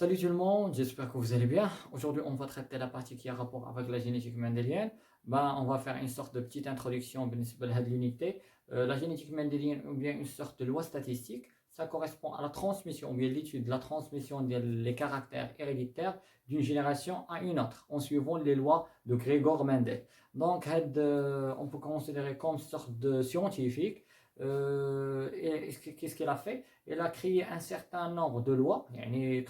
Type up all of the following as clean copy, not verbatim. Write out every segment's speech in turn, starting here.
Salut tout le monde, j'espère que vous allez bien. Aujourd'hui, on va traiter la partie qui a rapport avec la génétique mendélienne. On va faire une sorte de petite introduction à l'unité. La génétique mendélienne ou bien une sorte de loi statistique, ça correspond à la transmission ou bien l'étude de la transmission des caractères héréditaires d'une génération à une autre en suivant les lois de Gregor Mendel. Donc, on peut considérer comme une sorte de scientifique. Et qu'est-ce qu'elle a fait? Elle a créé un certain nombre de lois, il y a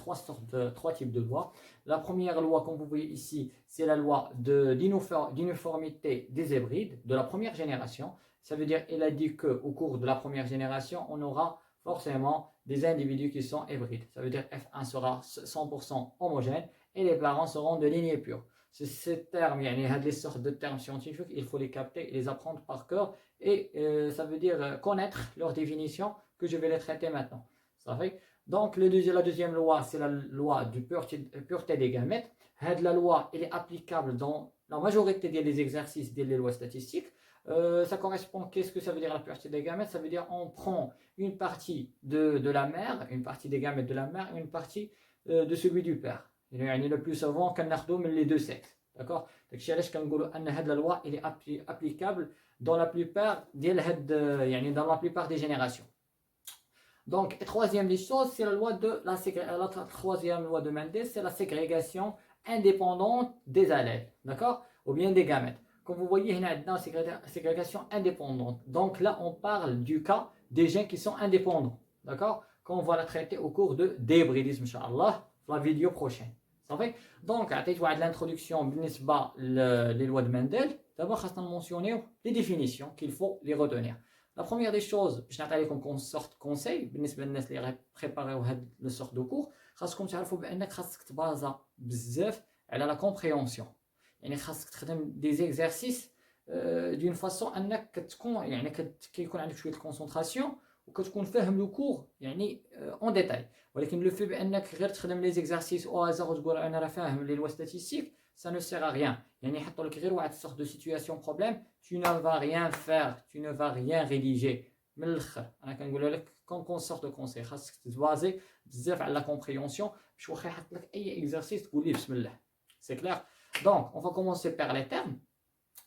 trois types de lois. La première loi, comme vous voyez ici, c'est la loi d'uniformité des hybrides de la première génération. Ça veut dire qu'elle a dit qu'au cours de la première génération, on aura forcément des individus qui sont hybrides. Ça veut dire que F1 sera 100% homogène et les parents seront de lignée pure. Ces termes, il y a des sortes de termes scientifiques, il faut les capter et les apprendre par cœur. Et ça veut dire connaître leur définition que je vais les traiter maintenant. Ça fait. Donc la deuxième loi, c'est la loi de pureté des gamètes. La loi, elle est applicable dans la majorité des exercices des lois statistiques. Ça correspond, qu'est-ce que ça veut dire la pureté des gamètes? Ça veut dire on prend une partie de la mère, une partie des gamètes de la mère et une partie de celui du père. Le plus souvent, qu'on les deux sexes. D'accord? Donc, la loi elle est applicable dans la plupart des générations. Donc, troisième des choses, c'est la troisième loi de Mendel, c'est la ségrégation indépendante des allèles, d'accord? Ou bien des gamètes. Comme vous voyez, il y a une ségrégation indépendante. Donc là, on parle du cas des gènes qui sont indépendants, d'accord? Qu'on va la traiter au cours de débridisme, Inch'Allah, la vidéo prochaine. Donc, à l'introduction les lois de Mendel, d'abord, on va mentionner les définitions qu'il faut les retenir. La première des choses, je vais vous donner sorte conseil, pour les gens qui préparent le sort de cours, vous devez savoir que vous devez baser la compréhension. يعني خاصك تخدم des exercices d'une façon انك تكون يعني كيكون عندك شويه الكونسونطراسيون وكتكون فاهم لو كور يعني اون ديتاي ولكن لو في بانك غير تخدم لي زيكزارسيس او هازار وتقول انا راه فاهم لي لوا ستاتيستيك ça ne sert à rien يعني يحطوا لك غير واحد sorte de situation problème tu ne vas rien faire tu ne vas rien rédiger من الاخر انا كنقول لك كون سورت دو كونساي خاصك تبازي بزاف على لا كومبريونسيون باش واخا يحط لك اي اكزرسيس تقول ليه بسم الله سي كلير. Donc, on va commencer par les termes.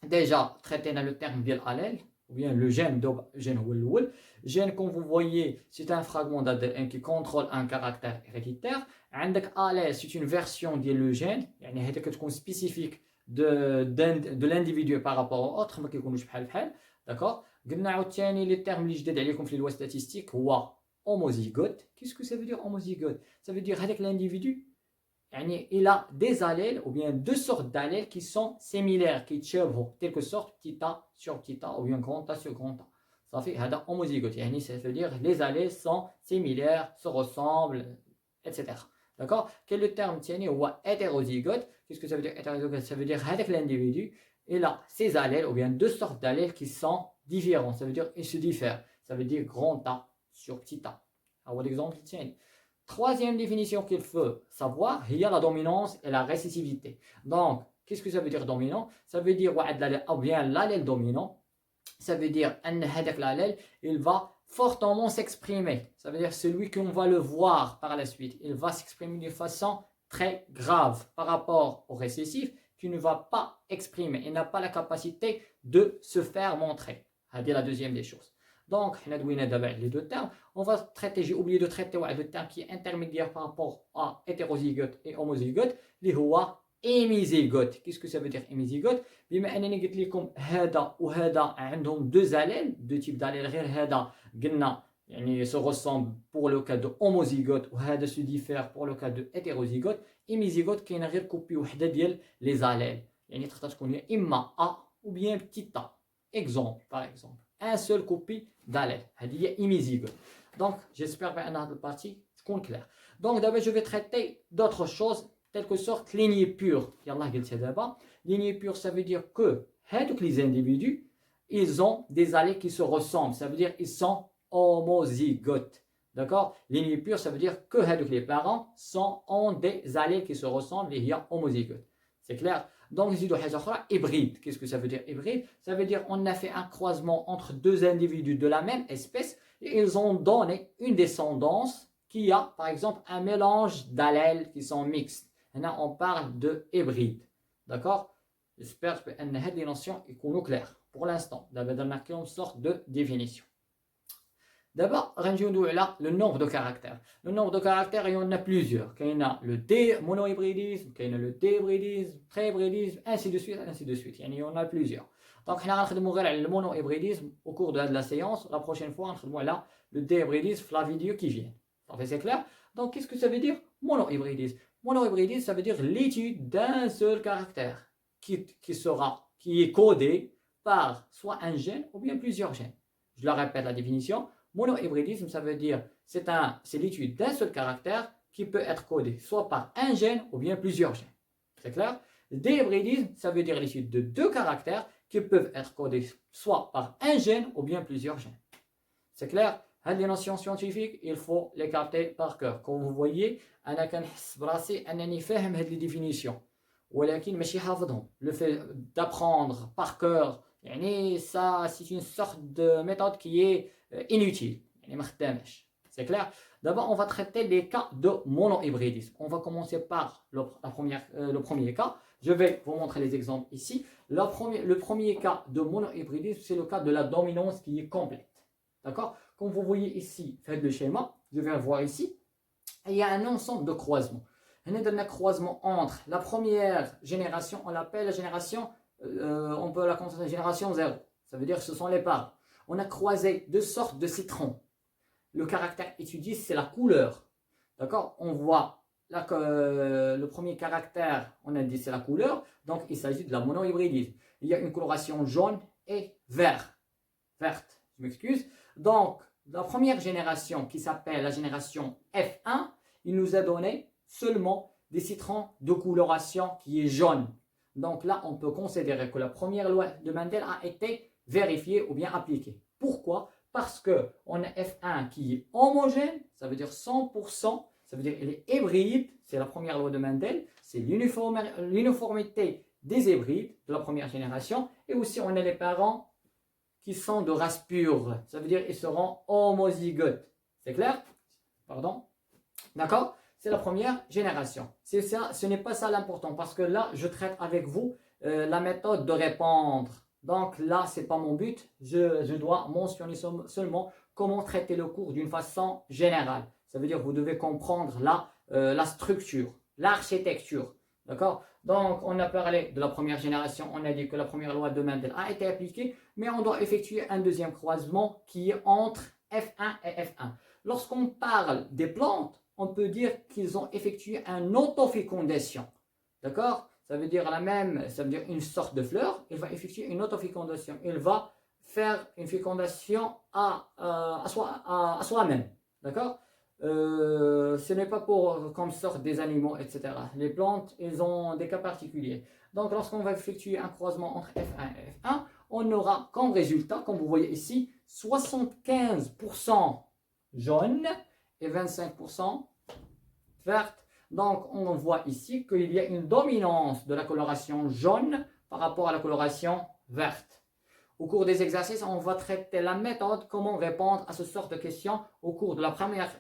Déjà, traiter le terme de l'allèle, ou bien le gène ou le gène, comme vous voyez, c'est un fragment d'ADN qui contrôle un caractère héréditaire. Allèle, c'est une version de le gène, c'est spécifique de l'individu par rapport au autre, mais qui est d'accord. Les termes que je vais vous les lois statistiques, homozygote. Qu'est-ce que ça veut dire homozygote? Ça veut dire avec l'individu. Il a des allèles ou bien deux sortes d'allèles qui sont similaires, qui تشابهوا, quelque sorte petit a sur petit a ou bien grand a sur grand a. Ça fait هذا homozygote, ça veut dire les allèles sont similaires, se ressemblent, etc. D'accord? Quel est le terme تاني هو hétérozygote. Qu'est-ce que ça veut dire hétérozygote? Ça veut dire avec l'individu, il a ces allèles ou bien deux sortes d'allèles qui sont différents. Ça veut dire ils se diffèrent. Ça veut dire grand a sur petit a. Alors l'exemple تاني. Troisième définition qu'il faut savoir, il y a la dominance et la récessivité. Donc, qu'est-ce que ça veut dire dominant? Ça veut dire ou bien l'allèle dominant. Ça veut dire que l'allèle, il va fortement s'exprimer. Ça veut dire celui qu'on va le voir par la suite. Il va s'exprimer de façon très grave par rapport au récessif qui ne va pas exprimer. Il n'a pas la capacité de se faire montrer. C'est la deuxième des choses. Donc, les deux termes. On va traiter, j'ai oublié de traiter le terme qui est intermédiaire par rapport à hétérozygote et homozygote, اللي هو hémizygote. Qu'est-ce que ça veut dire hémizygote? بما انني قلت لكم هذا وهذا عندهم deux allèles, deux types d'allèles, غير هذا قلنا يعني se ressemble pour le cas de homozygote وهذا se diffère pour le cas de hétérozygote. hémizygote كاين غير كوبي وحده ديال les allèles. يعني تقدر تكون يا اما a ou bien petit a. Exemple, par exemple. Un seul copie d'allèle. C'est hémizygote. Donc, j'espère que cette partie est claire. Donc, d'abord, je vais traiter d'autres choses, telles que sorte lignée pure. Lignée pure, ça veut dire que les individus, ils ont des allèles qui se ressemblent. Ça veut dire qu'ils sont homozygotes. D'accord? Lignée pure, ça veut dire que les parents ont des allèles qui se ressemblent et il y a homozygote. C'est clair? Donc, hybride. Qu'est-ce que ça veut dire hybride? Ça veut dire qu'on a fait un croisement entre deux individus de la même espèce et ils ont donné une descendance qui a, par exemple, un mélange d'allèles qui sont mixtes. Là, on parle de hybride. D'accord? J'espère que les notions sont claires. Pour l'instant, on a une sorte de définition. D'abord, le nombre de caractères. Le nombre de caractères, il y en a plusieurs. Il y a le monohybridisme, il y a le déhybridisme, trihybridisme, ainsi de suite, ainsi de suite. Il y en a plusieurs. Donc, on va le monohybridisme au cours de la séance. La prochaine fois, on va le déhybridisme, la vidéo qui vient. C'est clair? Donc, qu'est-ce que ça veut dire monohybridisme? Monohybridisme, ça veut dire l'étude d'un seul caractère qui est codé par soit un gène ou bien plusieurs gènes. Je le répète la définition. Monohybridisme, ça veut dire c'est l'étude d'un seul caractère qui peut être codé soit par un gène ou bien plusieurs gènes. C'est clair? Déhybridisme, ça veut dire l'étude de deux caractères qui peuvent être codés soit par un gène ou bien plusieurs gènes. C'est clair? Les notions scientifiques, il faut les capter par cœur. Comme vous voyez, أنا كنحس براسي أنني فاهم هذه les définitions. ولكن ماشي حافظهم. Le fait d'apprendre par cœur, ça c'est une sorte de méthode qui est inutile. C'est clair? D'abord, on va traiter les cas de monohybridisme. On va commencer par le premier cas. Je vais vous montrer les exemples ici. Le premier cas de monohybridisme, c'est le cas de la dominance qui est complète. D'accord? Comme vous voyez ici, faites le schéma. Je vais voir ici. Il y a un ensemble de croisements. Il y a un croisement entre la première génération, on l'appelle la génération, on peut la considérer la génération 0. Ça veut dire que ce sont les parents. On a croisé deux sortes de citrons. Le caractère étudié, c'est la couleur. D'accord? On voit là que le premier caractère, on a dit c'est la couleur. Donc, il s'agit de la monohybridisme. Il y a une coloration jaune et verte. Je m'excuse. Donc, la première génération qui s'appelle la génération F1, il nous a donné seulement des citrons de coloration qui est jaune. Donc là, on peut considérer que la première loi de Mendel a été vérifiée ou bien appliquée. Pourquoi? Parce qu'on a F1 qui est homogène, ça veut dire 100%, ça veut dire qu'il est hybride, c'est la première loi de Mendel, c'est l'uniformité des hybrides de la première génération, et aussi on a les parents qui sont de race pure, ça veut dire qu'ils seront homozygotes. C'est clair? Pardon? D'accord? C'est la première génération. C'est ça, ce n'est pas ça l'important, parce que là, je traite avec vous la méthode de répondre. Donc là, ce n'est pas mon but. Je dois mentionner seulement comment traiter le cours d'une façon générale. Ça veut dire que vous devez comprendre la structure, l'architecture. D'accord? Donc, on a parlé de la première génération. On a dit que la première loi de Mendel a été appliquée, mais on doit effectuer un deuxième croisement qui est entre F1 et F1. Lorsqu'on parle des plantes, on peut dire qu'ils ont effectué une autofécondation. D'accord? Ça veut dire une sorte de fleur. Il va effectuer une autofécondation. Il va faire une fécondation à soi-même. D'accord? Ce n'est pas comme sorte des animaux, etc. Les plantes, elles ont des cas particuliers. Donc, lorsqu'on va effectuer un croisement entre F1 et F1, on aura comme résultat, comme vous voyez ici, 75% jaune et 25% verte. Donc, on voit ici qu'il y a une dominance de la coloration jaune par rapport à la coloration verte. Au cours des exercices, on va traiter la méthode, comment répondre à ce sort de questions au cours de la première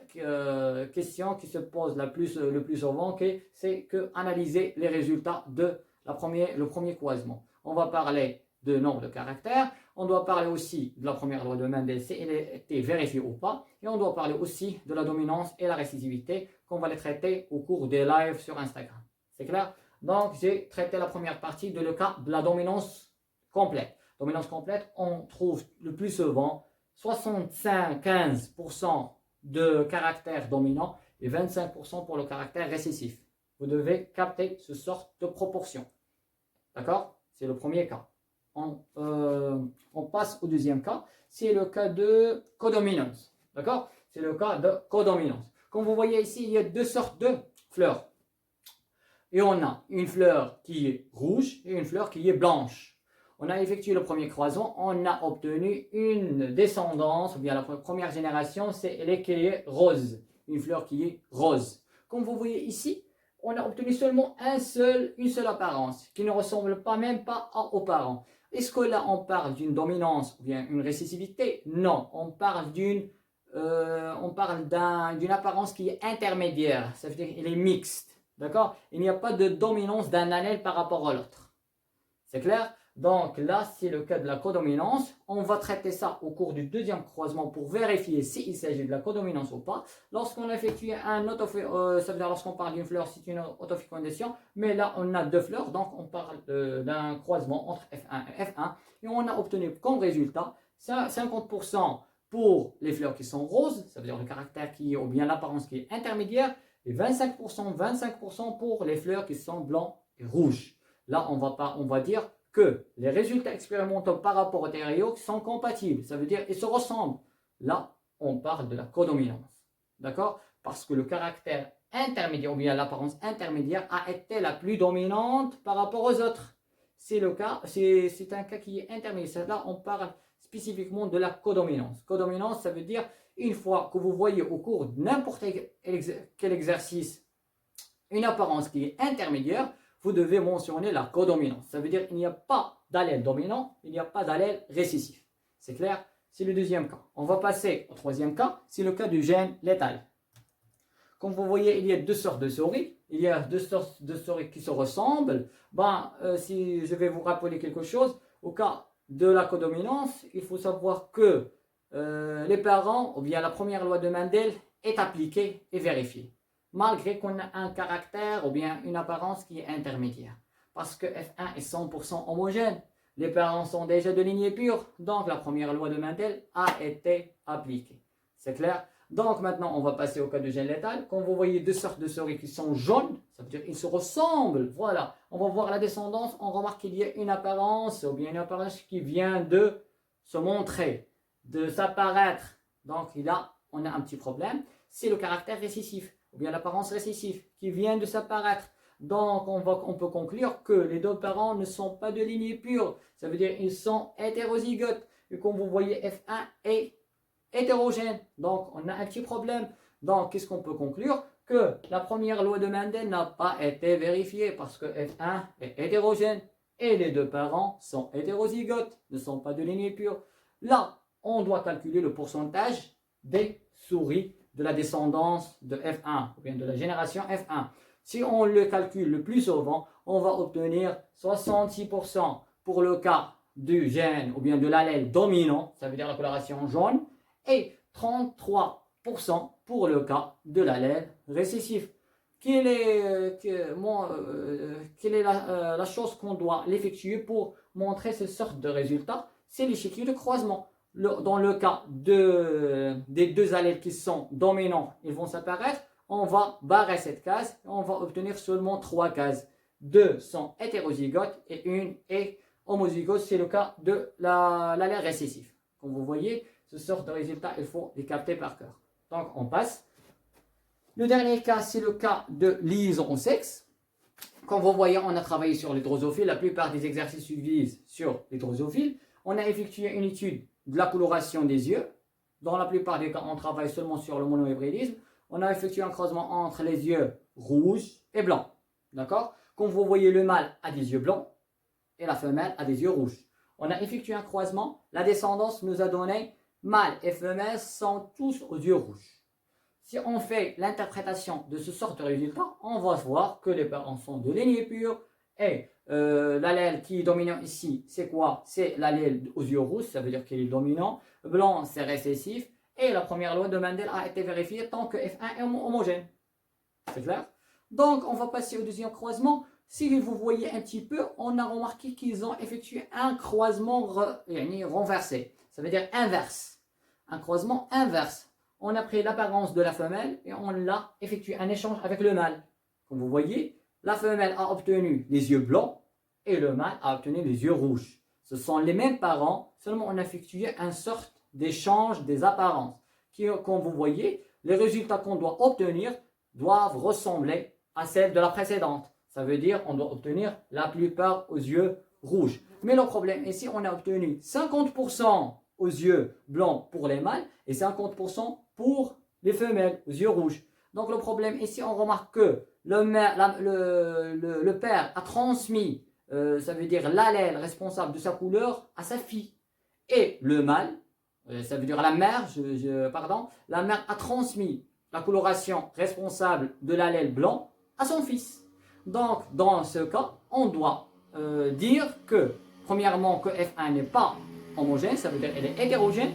question qui se pose le plus souvent, c'est que analyser les résultats de le premier croisement. On va parler de nombre de caractères, on doit parler aussi de la première loi de Mendel, si elle a été vérifiée ou pas, et on doit parler aussi de la dominance et la récessivité qu'on va les traiter au cours des lives sur Instagram. C'est clair? Donc, j'ai traité la première partie de le cas de la dominance complète. Dominance complète, on trouve le plus souvent 75% de caractère dominant et 25% pour le caractère récessif. Vous devez capter ce sort de proportion. D'accord? C'est le premier cas. On passe au deuxième cas. C'est le cas de codominance. D'accord? C'est le cas de codominance. Comme vous voyez ici, il y a deux sortes de fleurs. Et on a une fleur qui est rouge et une fleur qui est blanche. On a effectué le premier croisement, on a obtenu une descendance, ou bien la première génération, elle est qui est rose. Une fleur qui est rose. Comme vous voyez ici, on a obtenu seulement une seule apparence, qui ne ressemble même pas aux parents. Est-ce que là, on parle d'une dominance ou bien une récessivité? Non, on parle d'une on parle d'une apparence qui est intermédiaire, ça veut dire qu'il est mixte, d'accord? Il n'y a pas de dominance d'un allèle par rapport à l'autre. C'est clair? Donc là, c'est le cas de la codominance. On va traiter ça au cours du deuxième croisement pour vérifier s'il s'agit de la codominance ou pas. Lorsqu'on effectue ça veut dire lorsqu'on parle d'une fleur, c'est une autofécondation. Mais là, on a deux fleurs, donc on parle d'un croisement entre F1 et F1. Et on a obtenu comme résultat 50% pour les fleurs qui sont roses, ça veut dire le caractère qui est, ou bien l'apparence qui est intermédiaire, et 25% pour les fleurs qui sont blancs et rouges. Là, on va dire que les résultats expérimentaux par rapport au stéréo sont compatibles. Ça veut dire qu'ils se ressemblent. Là, on parle de la codominance. D'accord? Parce que le caractère intermédiaire, ou bien l'apparence intermédiaire, a été la plus dominante par rapport aux autres. C'est le cas, c'est un cas qui est intermédiaire. Là, on parle spécifiquement de la codominance. Codominance, ça veut dire une fois que vous voyez au cours de n'importe quel exercice une apparence qui est intermédiaire, vous devez mentionner la codominance. Ça veut dire qu'il n'y a pas d'allèle dominant, il n'y a pas d'allèle récessif. C'est clair? C'est le deuxième cas. On va passer au troisième cas, c'est le cas du gène létal. Comme vous voyez, il y a deux sortes de souris. Il y a deux sortes de souris qui se ressemblent. Si je vais vous rappeler quelque chose, au cas de la codominance, il faut savoir que les parents, ou bien la première loi de Mendel, est appliquée et vérifiée, malgré qu'on a un caractère ou bien une apparence qui est intermédiaire. Parce que F1 est 100% homogène, les parents sont déjà de lignée pure, donc la première loi de Mendel a été appliquée. C'est clair? Donc maintenant, on va passer au cas de gène létal. Quand vous voyez deux sortes de souris qui sont jaunes, ça veut dire qu'ils se ressemblent. Voilà, on va voir la descendance, on remarque qu'il y a une apparence, ou bien une apparence qui vient de se montrer, de s'apparaître. Donc là, on a un petit problème, c'est le caractère récessif, ou bien l'apparence récessive qui vient de s'apparaître. Donc on peut conclure que les deux parents ne sont pas de lignée pure, ça veut dire qu'ils sont hétérozygotes. Et comme vous voyez, F1 est hétérogène, donc on a un petit problème. Donc qu'est-ce qu'on peut conclure? Que la première loi de Mendel n'a pas été vérifiée parce que F1 est hétérogène et les deux parents sont hétérozygotes, ne sont pas de lignée pure. Là, on doit calculer le pourcentage des souris de la descendance de F1 ou bien de la génération F1. Si on le calcule le plus souvent, on va obtenir 66% pour le cas du gène ou bien de l'allèle dominant, ça veut dire la coloration jaune, et 33% pour le cas de l'allèle récessif. Quelle est la chose qu'on doit l'effectuer pour montrer ce sorte de résultat? C'est l'échiquier de croisement. Dans le cas des deux allèles qui sont dominants, ils vont s'apparaître. On va barrer cette case et on va obtenir seulement 3 cases. 2 sont hétérozygotes et une est homozygote. C'est le cas de l'allèle récessif. Comme vous voyez, ce sort de résultat, il faut les capter par cœur. Donc, on passe. Le dernier cas, c'est le cas de liaison au sexe. Comme vous voyez, on a travaillé sur les drosophiles. La plupart des exercices visent sur les drosophiles. On a effectué une étude de la coloration des yeux. Dans la plupart des cas, on travaille seulement sur le monohybridisme. On a effectué un croisement entre les yeux rouges et blancs. D'accord? Comme vous voyez, le mâle a des yeux blancs et la femelle a des yeux rouges. On a effectué un croisement. La descendance nous a donné mâle et femelle sont tous aux yeux rouges. Si on fait l'interprétation de ce sort de résultat, on va voir que les parents sont de lignée pure et l'allèle qui est dominant ici, c'est quoi? C'est l'allèle aux yeux rouges, ça veut dire qu'il est dominant. Blanc, c'est récessif. Et la première loi de Mendel a été vérifiée tant que F1 est homogène. C'est clair? Donc, on va passer au deuxième croisement. Si vous voyez un petit peu, on a remarqué qu'ils ont effectué un croisement renversé. Ça veut dire inverse. Un croisement inverse. On a pris l'apparence de la femelle et on l'a effectué un échange avec le mâle. Comme vous voyez, la femelle a obtenu les yeux blancs et le mâle a obtenu les yeux rouges. Ce sont les mêmes parents, seulement on a effectué une sorte d'échange des apparences. Comme vous voyez, les résultats qu'on doit obtenir doivent ressembler à celles de la précédente. Ça veut dire qu'on doit obtenir la plupart aux yeux rouges. Mais le problème ici, on a obtenu 50% aux yeux blancs pour les mâles et 50% pour les femelles aux yeux rouges. Donc le problème ici, on remarque que le père a transmis, ça veut dire l'allèle responsable de sa couleur à sa fille. Et le mâle, Ça veut dire la mère, la mère a transmis la coloration responsable de l'allèle blanc à son fils. Donc, dans ce cas, on doit dire que, premièrement, que F1 n'est pas homogène, ça veut dire qu'elle est hétérogène.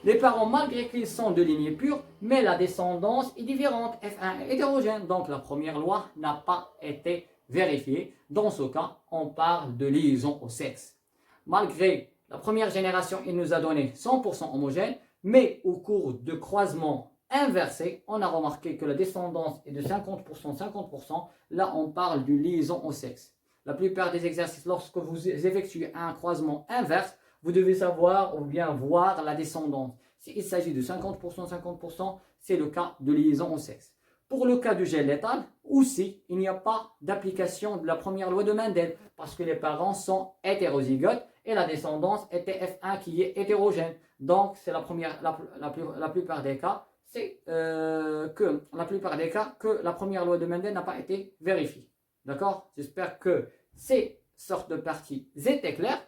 Les parents, malgré qu'ils sont de lignée pure, mais la descendance est différente. F1 est hétérogène, donc la première loi n'a pas été vérifiée. Dans ce cas, on parle de liaison au sexe. Malgré la première génération, il nous a donné 100% homogène, mais au cours de croisement inversé, on a remarqué que la descendance est de 50%, 50%. Là, on parle d'une liaison au sexe. La plupart des exercices, lorsque vous effectuez un croisement inverse, vous devez savoir ou bien voir la descendance. S'il s'agit de 50%, 50%, c'est le cas de liaison au sexe. Pour le cas du gel létal, aussi, il n'y a pas d'application de la première loi de Mendel parce que les parents sont hétérozygotes et la descendance était F1 qui est hétérogène. Donc, c'est la plupart des cas, que la première loi de Mendel n'a pas été vérifiée. D'accord? J'espère que ces sortes de parties étaient claires.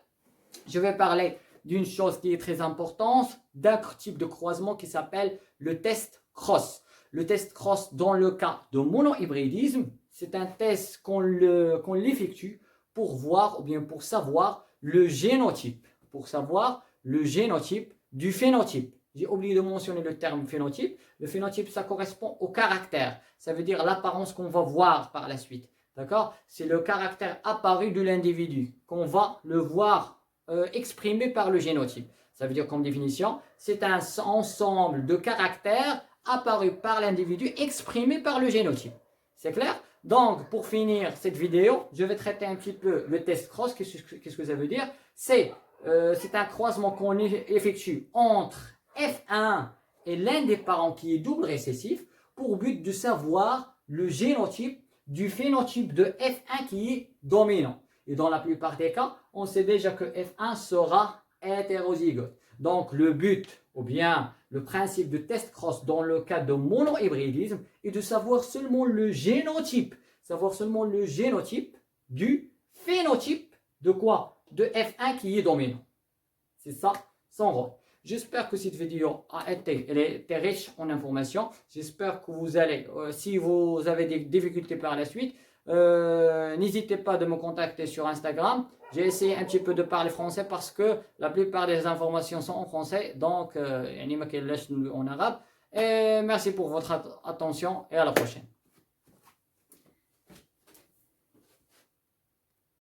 Je vais parler d'une chose qui est très importante, d'un type de croisement qui s'appelle le test cross. Le test cross, dans le cas de monohybridisme, c'est un test qu'on l'effectue pour voir ou bien pour savoir le génotype. Pour savoir le génotype du phénotype. J'ai oublié de mentionner le terme phénotype. Le phénotype, ça correspond au caractère. Ça veut dire l'apparence qu'on va voir par la suite. D'accord? C'est le caractère apparu de l'individu qu'on va le voir exprimé par le génotype. Ça veut dire comme définition, c'est un ensemble de caractères apparus par l'individu exprimé par le génotype. C'est clair? Donc, pour finir cette vidéo, je vais traiter un petit peu le test cross. Qu'est-ce que ça veut dire? C'est un croisement qu'on effectue entre F1 et l'un des parents qui est double récessif pour but de savoir le génotype du phénotype de F1 qui est dominant. Et dans la plupart des cas, on sait déjà que F1 sera hétérozygote. Donc le but, ou bien le principe de test cross dans le cas de monohybridisme est de savoir seulement le génotype. Savoir seulement le génotype du phénotype de quoi? De F1 qui est dominant. C'est ça son rôle. J'espère que cette vidéo elle était riche en informations. J'espère que vous allez, si vous avez des difficultés par la suite, n'hésitez pas de me contacter sur Instagram. J'ai essayé un petit peu de parler français parce que la plupart des informations sont en français, donc en arabe. Et merci pour votre attention et à la prochaine.